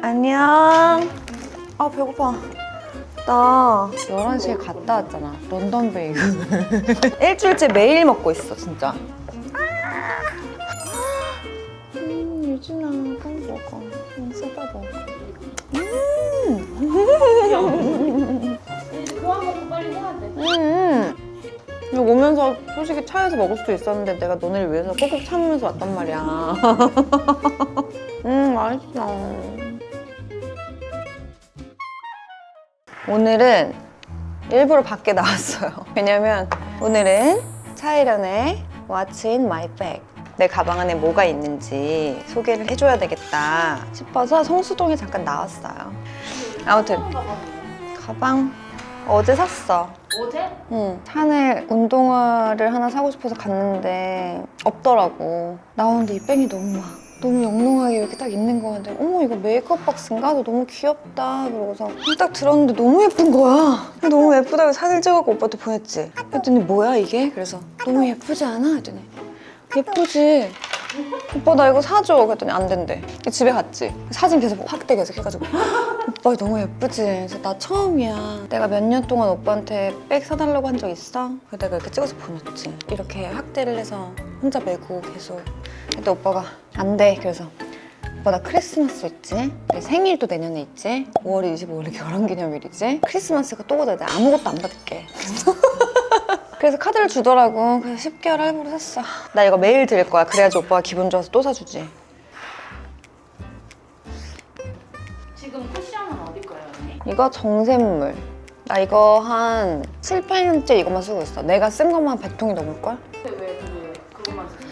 안녕. 아, 배고파. 나 11시에 갔다 왔잖아. 런던 베이글. 일주일째 매일 먹고 있어, 진짜. 유진아, 빨리 먹어. 쎄다 먹어. 그만 먹고 빨리 해야 돼. 이거 오면서 솔직히 차에서 먹을 수도 있었는데 내가 너네를 위해서 꼭꼭 참으면서 왔단 말이야. 맛있어. 오늘은 일부러 밖에 나왔어요. 왜냐면 오늘은 차이련의 What's in my bag? 내 가방 안에 뭐가 있는지 소개를 해줘야 되겠다 싶어서 성수동에 잠깐 나왔어요. 아무튼 가방 어제 샀어. 어제? 응. 샤넬 운동화를 하나 사고 싶어서 갔는데 없더라고. 나오는데 이 뺑이 너무 영롱하게 이렇게 딱 있는 거 같은데 어머 이거 메이크업 박스인가? 너 너무 귀엽다 그러고서 딱 들었는데 너무 예쁜 거야. 너무 예쁘다고 사진 찍어갖고 오빠한테 보냈지. 그랬더니 뭐야 이게? 그래서 너무 예쁘지 않아? 했더니 예쁘지? 오빠 나 이거 사줘. 그랬더니 안 된대. 집에 갔지. 사진 계속 확대 계속 해가지고 오빠 너무 예쁘지? 그래서 나 처음이야. 내가 몇 년 동안 오빠한테 백 사달라고 한 적 있어? 그래서 내가 이렇게 찍어서 보냈지. 이렇게 확대를 해서 혼자 메고 계속. 근데 오빠가 안 돼. 그래서 오빠 나 크리스마스 있지? 내 생일도 내년에 있지? 5월 25일에 결혼기념일이지? 크리스마스가 또 오다 내가 아무것도 안 받을게. 그래서 카드를 주더라고. 그래서 10개월 할부로 샀어. 나 이거 매일 드릴 거야. 그래야지 오빠가 기분 좋아서 또 사주지. 지금 쿠션은 어디 거예요, 언니? 이거 정샘물. 나 이거 한 7, 8년째 이것만 쓰고 있어. 내가 쓴 것만 100통이 넘을걸? 근데 왜 그것만 쓰세요?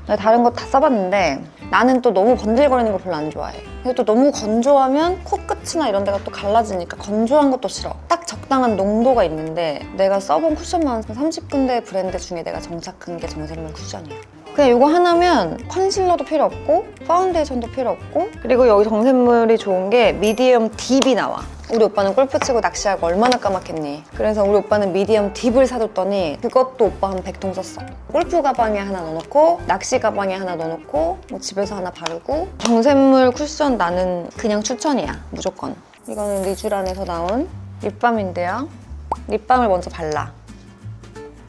내가 다른 거 다 써봤는데 나는 또 너무 번들거리는 거 별로 안 좋아해. 근데 또 너무 건조하면 코끝이나 이런 데가 또 갈라지니까 건조한 것도 싫어. 딱 적당한 농도가 있는데 내가 써본 쿠션만 30군데 브랜드 중에 내가 정착한 게 정샘물 쿠션이야. 그냥 이거 하나면 컨실러도 필요 없고 파운데이션도 필요 없고 그리고 여기 정샘물이 좋은 게 미디엄 딥이 나와. 우리 오빠는 골프 치고 낚시하고 얼마나 까맣겠니. 그래서 우리 오빠는 미디엄 딥을 사줬더니 그것도 오빠 한 100통 썼어. 골프 가방에 하나 넣어놓고 낚시 가방에 하나 넣어놓고 뭐 집에서 하나 바르고. 정샘물 쿠션 나는 그냥 추천이야. 무조건. 이거는 리쥬란에서 나온 립밤인데요. 립밤을 먼저 발라.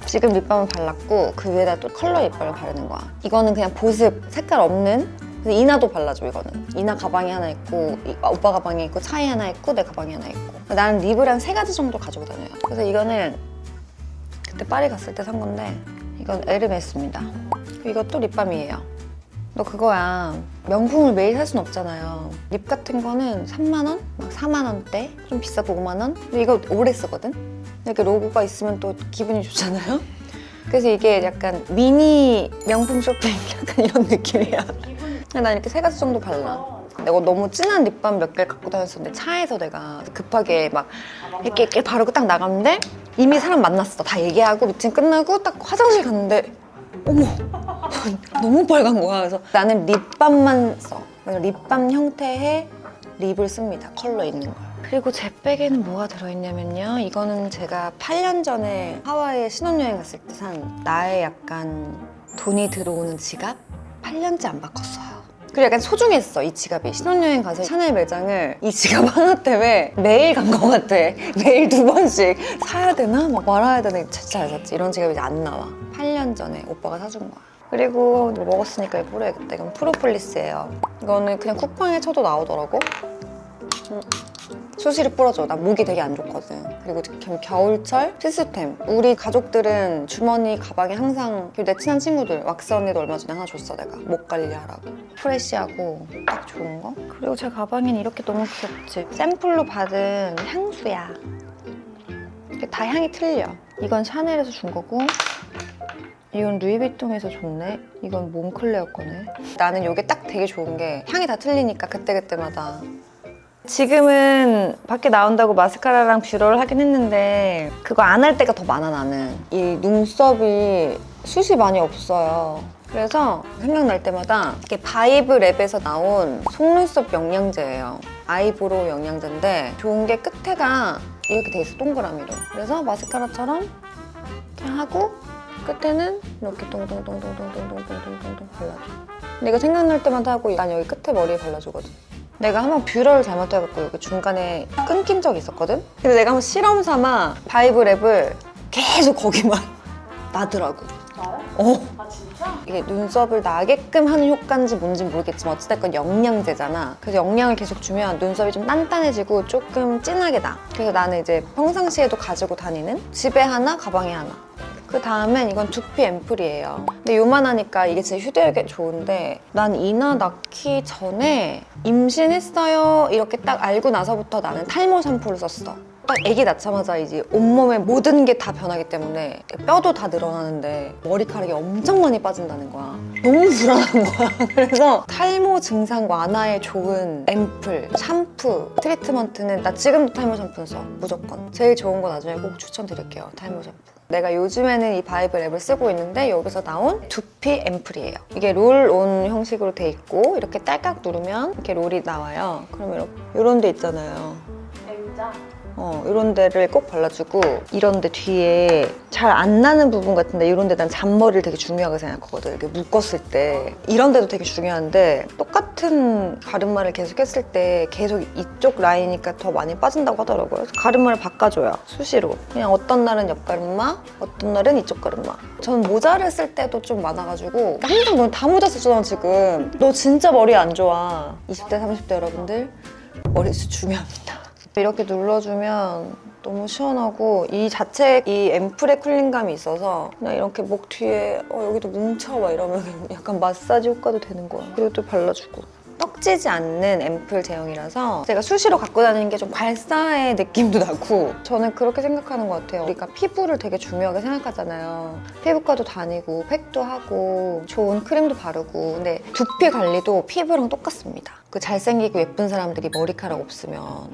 지금 립밤을 발랐고 그 위에다 또 컬러 립밤을 바르는 거야. 이거는 그냥 보습, 색깔 없는. 그래서 이나도 발라줘. 이거는 이나 가방에 하나 있고 오빠 가방에 있고 차에 하나 있고 내 가방에 하나 있고. 나는 립을 한 3가지 정도 가지고 다녀요. 그래서 이거는 그때 파리 갔을 때 산 건데 이건 에르메스입니다. 이것도 립밤이에요. 너 그거야. 명품을 매일 살 순 없잖아요. 립 같은 거는 3만 원? 막 4만 원대? 좀 비싸도 5만 원? 근데 이거 오래 쓰거든? 이렇게 로고가 있으면 또 기분이 좋잖아요? 그래서 이게 약간 미니 명품 쇼핑 약간 이런 느낌이야. 난 이렇게 3가지 정도 발라. 내가 너무 진한 립밤 몇 개를 갖고 다녔었는데 차에서 내가 급하게 막 이렇게 바르고 딱 나갔는데 이미 사람 만났어. 다 얘기하고 미팅 끝나고 딱 화장실 갔는데 어머 너무 빨간 거야. 그래서 나는 립밤만 써. 그래서 립밤 형태의 립을 씁니다. 컬러 있는 걸. 그리고 제 백에는 뭐가 들어있냐면요. 이거는 제가 8년 전에 하와이에 신혼여행 갔을 때 산 나의 약간 돈이 들어오는 지갑? 8년째 안 바꿨어요. 그리고 약간 소중했어, 이 지갑이. 신혼여행 가서 샤넬 매장을 이 지갑 하나 때문에 매일 간 것 같아. 매일 2번씩 사야 되나? 막 말아야 되나? 진짜 잘 샀지. 이런 지갑이 이제 안 나와. 8년 전에 오빠가 사준 거야. 그리고 뭐 먹었으니까 이거 뿌려야겠다. 이건 프로폴리스예요. 이거는 그냥 쿠팡에 쳐도 나오더라고. 수시로 뿌려줘. 나 목이 되게 안 좋거든. 그리고 겨울철 필수템. 우리 가족들은 주머니 가방에 항상 내 친한 친구들 왁스 언니도 얼마 전에 하나 줬어. 내가 목 관리하라고. 프레쉬하고 딱 좋은 거. 그리고 제 가방엔 이렇게 너무 귀엽지. 샘플로 받은 향수야. 이게 다 향이 틀려. 이건 샤넬에서 준 거고 이건 루이비통에서 줬네. 이건 몽클레어 거네. 나는 이게 딱 되게 좋은 게 향이 다 틀리니까 그때그때마다. 지금은 밖에 나온다고 마스카라랑 뷰러를 하긴 했는데 그거 안 할 때가 더 많아. 나는 이 눈썹이 숱이 많이 없어요. 그래서 생각날 때마다 이게 바이브 랩에서 나온 속눈썹 영양제예요. 아이브로우 영양제인데 좋은 게 끝에가 이렇게 돼 있어. 동그라미로. 그래서 마스카라처럼 이렇게 하고 끝에는 이렇게 동동동동동동동동동동 발라줘. 근데 이거 생각날 때마다 하고 난 여기 끝에 머리에 발라주거든. 내가 한번 뷰러를 잘못해갖고 여기 중간에 끊긴 적이 있었거든? 근데 내가 한번 실험 삼아 바이브랩을 계속 거기만 놔더라고. 나요? 어. 아 진짜? 이게 눈썹을 나게끔 하는 효과인지 뭔지 모르겠지만 어찌됐건 영양제잖아. 그래서 영양을 계속 주면 눈썹이 좀 단단해지고 조금 진하게 나. 그래서 나는 이제 평상시에도 가지고 다니는 집에 하나, 가방에 하나. 그 다음엔 이건 두피 앰플이에요. 근데 요만하니까 이게 진짜 휴대하기 좋은데 난 이나 낳기 전에 임신했어요 이렇게 딱 알고 나서부터 나는 탈모 샴푸를 썼어. 딱 아기 낳자마자 이제 온몸의 모든 게 다 변하기 때문에 뼈도 다 늘어나는데 머리카락이 엄청 많이 빠진다는 거야. 너무 불안한 거야. 그래서 탈모 증상 완화에 좋은 앰플, 샴푸, 트리트먼트는 나 지금도 탈모 샴푸는 써. 무조건. 제일 좋은 거 나중에 꼭 추천드릴게요. 탈모 샴푸. 내가 요즘에는 이 바이브랩을 쓰고 있는데 여기서 나온 두피 앰플이에요. 이게 롤온 형식으로 돼 있고 이렇게 딸깍 누르면 이렇게 롤이 나와요. 그러면 이런 데 있잖아요. M자? 이런 데를 꼭 발라주고 이런 데 뒤에 잘 안 나는 부분 같은데 이런 데 난 잔머리를 되게 중요하게 생각하거든. 이렇게 묶었을 때 이런 데도 되게 중요한데 똑같은 가르마를 계속 했을 때 계속 이쪽 라인이니까 더 많이 빠진다고 하더라고요. 그래서 가르마를 바꿔줘요. 수시로. 그냥 어떤 날은 옆 가르마, 어떤 날은 이쪽 가르마. 전 모자를 쓸 때도 좀 많아가지고 항상 너 다 모자 쓰잖아 지금. 너 진짜 머리 안 좋아. 20대 30대 여러분들 머리숱 중요합니다. 이렇게 눌러주면 너무 시원하고 이 자체 이 앰플의 쿨링감이 있어서 그냥 이렇게 목 뒤에 여기도 뭉쳐 막 이러면 약간 마사지 효과도 되는 거야. 그리고 또 발라주고 떡지지 않는 앰플 제형이라서 제가 수시로 갖고 다니는 게 좀 발사의 느낌도 나고 저는 그렇게 생각하는 것 같아요. 우리가 피부를 되게 중요하게 생각하잖아요. 피부과도 다니고 팩도 하고 좋은 크림도 바르고 근데 두피 관리도 피부랑 똑같습니다. 그 잘생기고 예쁜 사람들이 머리카락 없으면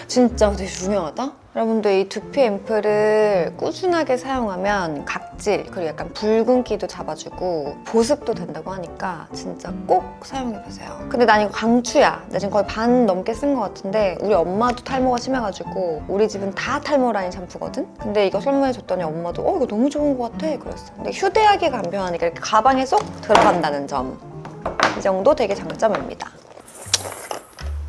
진짜 되게 유명하다? 여러분들 이 두피 앰플을 꾸준하게 사용하면 각질 그리고 약간 붉은기도 잡아주고 보습도 된다고 하니까 진짜 꼭 사용해보세요. 근데 난 이거 강추야. 나 지금 거의 반 넘게 쓴 것 같은데 우리 엄마도 탈모가 심해가지고 우리 집은 다 탈모 라인 샴푸거든? 근데 이거 설문해줬더니 엄마도 이거 너무 좋은 것 같아 그랬어. 근데 휴대하기가 간편하니까 이렇게 가방에 쏙 들어간다는 점. 이 정도 되게 장점입니다.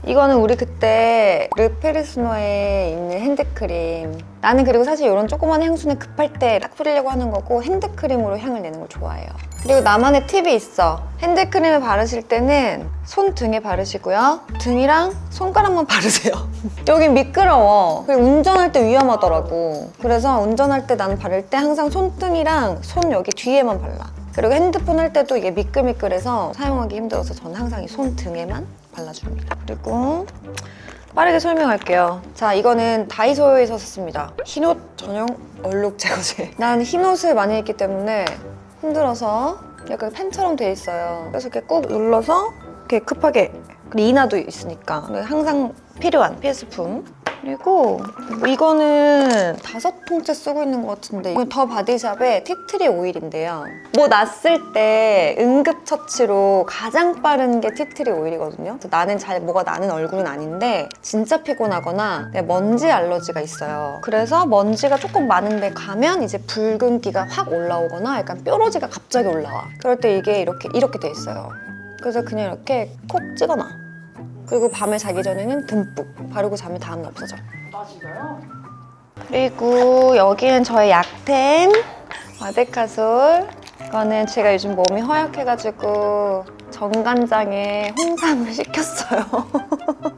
이거는 우리 그때 르페르스노에 있는 핸드크림. 나는 그리고 사실 이런 조그만 향수는 급할 때 딱 뿌리려고 하는 거고 핸드크림으로 향을 내는 걸 좋아해요. 그리고 나만의 팁이 있어. 핸드크림을 바르실 때는 손등에 바르시고요. 등이랑 손가락만 바르세요. 여긴 미끄러워. 그리고 운전할 때 위험하더라고. 그래서 운전할 때 나는 바를 때 항상 손등이랑 손 여기 뒤에만 발라. 그리고 핸드폰 할 때도 이게 미끌미끌해서 사용하기 힘들어서 저는 항상 이 손등에만 발라줍니다. 그리고 빠르게 설명할게요. 자, 이거는 다이소에서 샀습니다. 흰옷 전용 얼룩 제거제. 난 흰옷을 많이 입기 때문에 힘들어서 약간 펜처럼 돼 있어요. 그래서 이렇게 꾹 눌러서 이렇게 급하게. 그리고 이나도 있으니까 항상 필요한 필수품. 그리고 이거는 5통째 쓰고 있는 것 같은데 이건 더 바디샵의 티트리 오일인데요. 뭐 났을 때 응급처치로 가장 빠른 게 티트리 오일이거든요. 그래서 나는 잘 뭐가 나는 얼굴은 아닌데 진짜 피곤하거나 먼지 알러지가 있어요. 그래서 먼지가 조금 많은 데 가면 이제 붉은기가 확 올라오거나 약간 뾰루지가 갑자기 올라와. 그럴 때 이게 이렇게 돼 있어요. 그래서 그냥 이렇게 콕 찍어놔. 그리고 밤에 자기 전에는 듬뿍 바르고 자면 다음날 없어져. 아 진짜요? 그리고 여기는 저의 약템 마데카솔. 이거는 제가 요즘 몸이 허약해가지고 정간장에 홍삼을 시켰어요.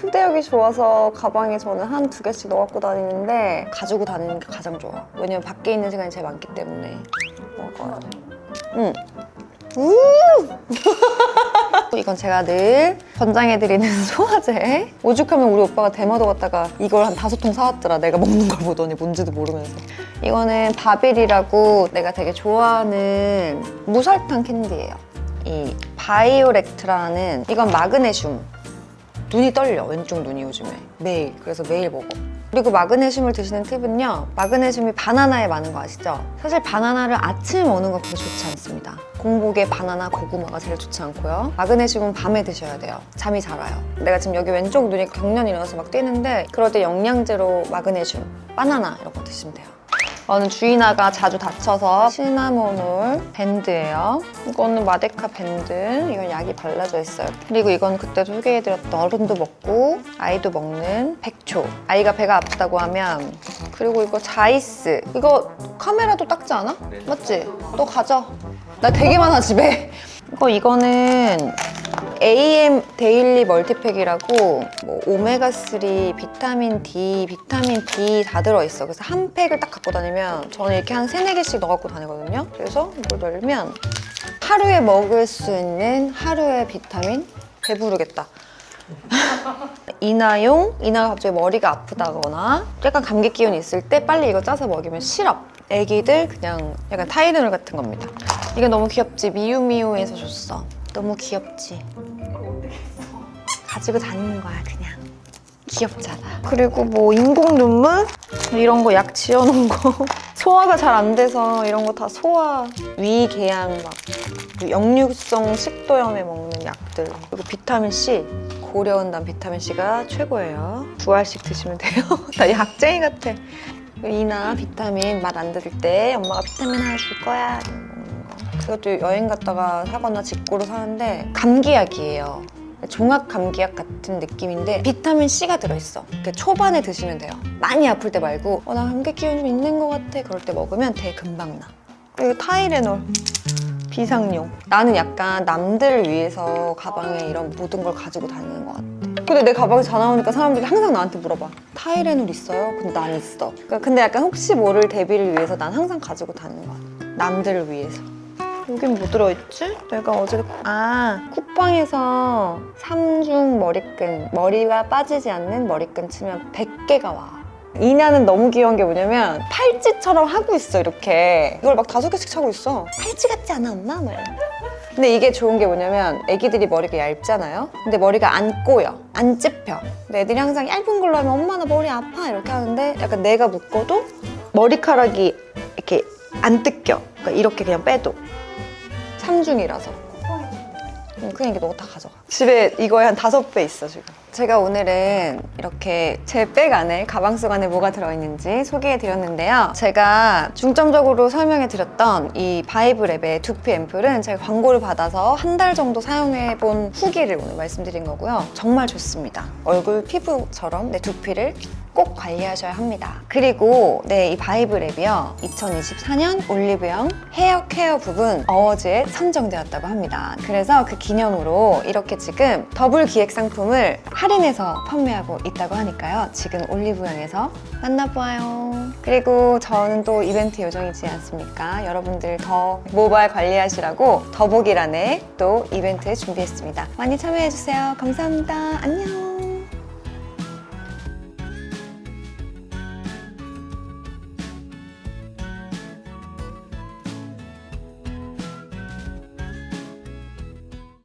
흡대력이 좋아서 가방에 저는 한 2개씩 넣어갖고 다니는데 가지고 다니는 게 가장 좋아. 왜냐면 밖에 있는 시간이 제일 많기 때문에 먹어요. 응. 이건 제가 늘 권장해드리는 소화제. 오죽하면 우리 오빠가 대마도 갔다가 이걸 한 5통 사왔더라. 내가 먹는 걸 보더니 뭔지도 모르면서. 이거는 바빌이라고 내가 되게 좋아하는 무설탕 캔디예요. 이 바이오렉트라는 이건 마그네슘. 눈이 떨려, 왼쪽 눈이 요즘에. 매일. 그래서 매일 먹어. 그리고 마그네슘을 드시는 팁은요, 마그네슘이 바나나에 많은 거 아시죠? 사실 바나나를 아침에 먹는 거 그렇게 좋지 않습니다. 공복에 바나나, 고구마가 제일 좋지 않고요. 마그네슘은 밤에 드셔야 돼요. 잠이 잘 와요. 내가 지금 여기 왼쪽 눈이 경련이 일어나서 막 뛰는데 그럴 때 영양제로 마그네슘, 바나나 이런 거 드시면 돼요. 저는 주이나가 자주 다쳐서 시나모놀 밴드예요. 이거는 마데카 밴드. 이건 약이 발라져 있어요. 그리고 이건 그때 소개해드렸던 어른도 먹고 아이도 먹는 백초. 아이가 배가 아프다고 하면. 그리고 이거 자이스. 이거 카메라도 닦지 않아? 맞지? 너 가져. 나 되게 많아 집에. 이거는 AM 데일리 멀티팩이라고 뭐 오메가3, 비타민 D, 비타민 B 다 들어있어. 그래서 한 팩을 딱 갖고 다니면 저는 이렇게 한 3-4개씩 넣어 갖고 다니거든요. 그래서 이걸 넣으면 하루에 먹을 수 있는 하루의 비타민? 배부르겠다. 이나용, 이나가 갑자기 머리가 아프다거나 약간 감기 기운이 있을 때 빨리 이거 짜서 먹이면 시럽. 애기들 그냥 약간 타이레놀 같은 겁니다. 이게 너무 귀엽지? 미우미우에서 줬어. 너무 귀엽지? 가지고 다니는 거야 그냥. 귀엽잖아. 그리고 뭐 인공 눈물? 이런 거 약 지어놓은 거. 소화가 잘 안 돼서 이런 거 다 소화, 위궤양 막 역류성 식도염에 먹는 약들. 그리고 비타민 C. 고려온단 비타민 C가 최고예요. 2알씩 드시면 돼요. 나 약쟁이 같아. 이나 비타민 맛 안 들을 때 엄마가 비타민 하나 줄 거야. 먹는 거. 그것도 여행 갔다가 사거나 직구로 사는데 감기약이에요. 종합 감기약 같은 느낌인데 비타민 C가 들어있어. 초반에 드시면 돼요. 많이 아플 때 말고 나 감기 기운 좀 있는 것 같아. 그럴 때 먹으면 되게 금방 나. 그리고 타이레놀. 비상용. 나는 약간 남들을 위해서 가방에 이런 모든 걸 가지고 다니는 것 같아. 근데 내 가방에 전화 오니까 사람들이 항상 나한테 물어봐. 타이레놀 있어요? 근데 난 있어. 근데 약간 혹시 모를 대비를 위해서 난 항상 가지고 다니는 것 같아. 남들을 위해서. 여긴 뭐 들어있지? 내가 어제 쿠팡에서 3중 머리끈, 머리가 빠지지 않는 머리끈 치면 100개가 와. 이나는 너무 귀여운 게 뭐냐면 팔찌처럼 하고 있어 이렇게. 이걸 막 5개씩 차고 있어. 팔찌 같지 않아 엄마? 막 이러면서. 근데 이게 좋은 게 뭐냐면 애기들이 머리가 얇잖아요. 근데 머리가 안 꼬여, 안 찝혀. 근데 애들이 항상 얇은 걸로 하면 엄마 나 머리 아파 이렇게 하는데 약간 내가 묶어도 머리카락이 이렇게 안 뜯겨. 그러니까 이렇게 그냥 빼도 3중이라서. 그냥 이게 너 다 가져가. 집에 이거에 한 5배 있어 지금. 제가 오늘은 이렇게 제 백 안에, 가방 속 안에 뭐가 들어있는지 소개해드렸는데요. 제가 중점적으로 설명해드렸던 이 바이브랩의 두피 앰플은 제가 광고를 받아서 한 달 정도 사용해본 후기를 오늘 말씀드린 거고요. 정말 좋습니다. 얼굴, 피부처럼 내 두피를 꼭 관리하셔야 합니다. 그리고 이 바이브랩이요. 2024년 올리브영 헤어 케어 부분 어워즈에 선정되었다고 합니다. 그래서 그 기념으로 이렇게 지금 더블 기획 상품을 할인해서 판매하고 있다고 하니까요. 지금 올리브영에서 만나봐요. 그리고 저는 또 이벤트 요정이지 않습니까? 여러분들 더 모발 관리하시라고 더보기란에 또 이벤트 준비했습니다. 많이 참여해주세요. 감사합니다. 안녕.